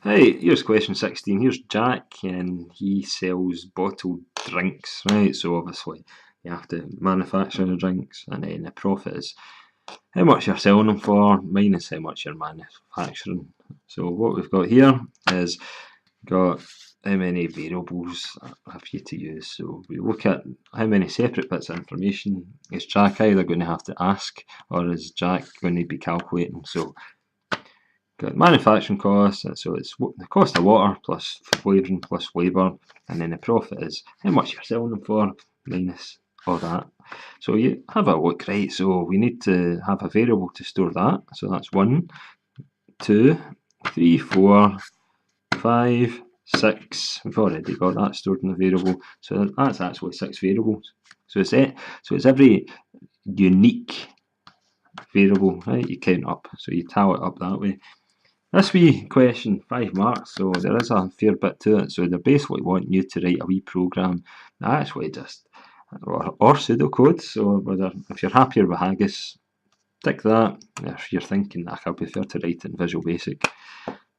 Hey, here's question 16. Here's Jack, and he sells bottled drinks, right? So obviously you have to manufacture the drinks, and then the profit is how much you're selling them for minus how much you're manufacturing. So what we've got here is got how many variables have you to use. So we look at how many separate bits of information is Jack either going to have to ask, or is Jack going to be calculating. So got manufacturing costs, so it's the cost of water plus flavouring plus labour, and then the profit is how much you're selling them for minus all that. So you have a look, right? So we need to have a variable to store that. So that's 1, 2, 3, 4, 5, 6. We've already got that stored in the variable. So that's actually 6 variables. So it's every unique variable, right? You count up. So you tally it up that way. This wee question, 5 marks, so there is a fair bit to it. So they're basically wanting you to write a wee program that actually just, or pseudocode. So whether if you're happier with Haggis, tick that. If you're thinking, I prefer to write it in Visual Basic,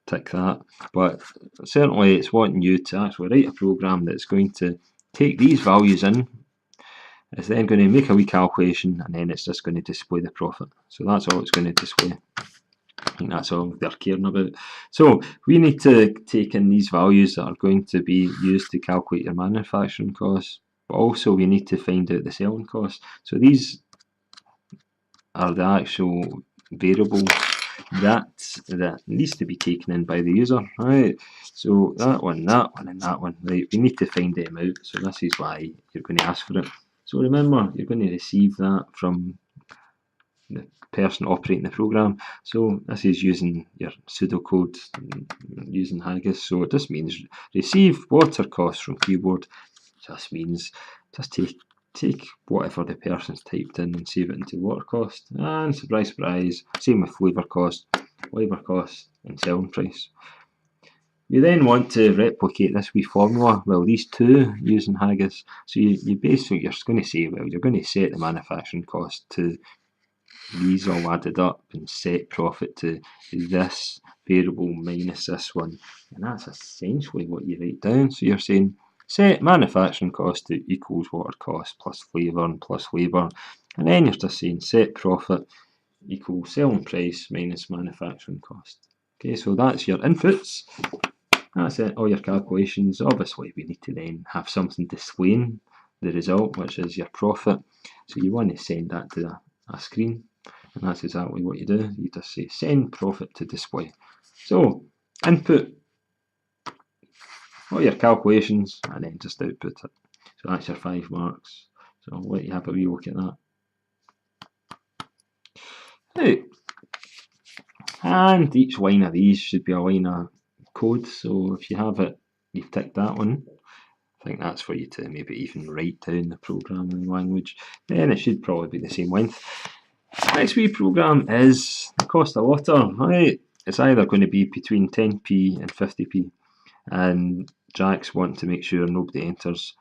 tick that. But certainly it's wanting you to actually write a program that's going to take these values in. It's then going to make a wee calculation, and then it's just going to display the profit. So that's all it's going to display. I think that's all they're caring about. So we need to take in these values that are going to be used to calculate your manufacturing costs, but also we need to find out the selling costs. So these are the actual variables that needs to be taken in by the user, right? So that one, and that one, right? We need to find them out. So this is why you're going to ask for it. So remember, you're going to receive that from the person operating the program. So this is using your pseudocode, using Haggis. So it just means receive water costs from keyboard. Just means just take whatever the person's typed in and save it into water cost. And surprise, surprise, same with flavour cost, labour cost, and selling price. We then want to replicate this wee formula, well, these two using Haggis. So you basically, you're going to say, well, you're going to set the manufacturing cost to these all added up and set profit to this variable minus this one. And that's essentially what you write down. So you're saying set manufacturing cost to equals water cost plus flavour and plus labour. And then you're just saying set profit equals selling price minus manufacturing cost. Okay, so that's your inputs. That's it, all your calculations. Obviously, we need to then have something displaying the result, which is your profit. So you want to send that to a screen. And that's exactly what you do. You just say send profit to display. So input all your calculations and then just output it. So that's your 5 marks. So I'll let you have a wee look at that. Right. And each line of these should be a line of code. So if you have it, you've ticked that one. I think that's for you to maybe even write down the programming language. Then it should probably be the same length. Next wee program is the cost of water, right? It's either going to be between 10p and 50p, and Jack's wanting to make sure nobody enters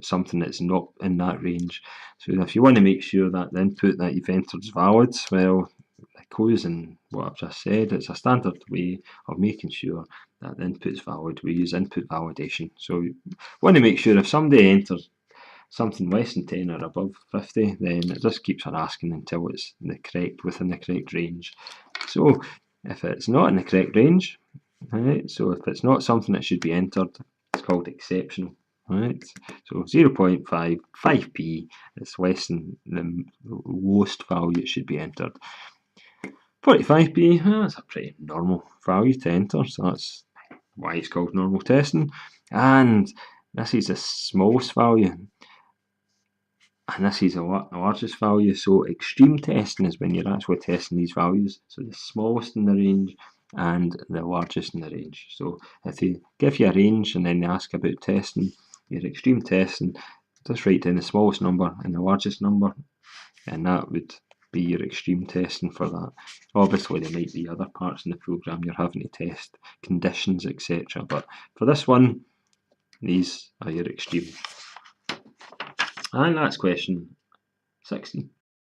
something that's not in that range. So if you want to make sure that the input that you've entered is valid, well, it goes in what I've just said. It's a standard way of making sure that the input is valid. We use input validation. So we want to make sure if somebody enters something less than 10 or above 50, then it just keeps on asking until it's within the correct range. So if it's not in the correct range, right, so if it's not something that should be entered, it's called exceptional. Right, so 0.5, 5p is less than the lowest value it should be entered. 45p, that's a pretty normal value to enter, so that's why it's called normal testing. And this is the smallest value. And this is the largest value. So extreme testing is when you're actually testing these values. So the smallest in the range and the largest in the range. So if they give you a range and then they ask about testing, your extreme testing, just write down the smallest number and the largest number, and that would be your extreme testing for that. Obviously there might be other parts in the program you're having to test, conditions, etc. But for this one, these are your extreme. And that's question 16.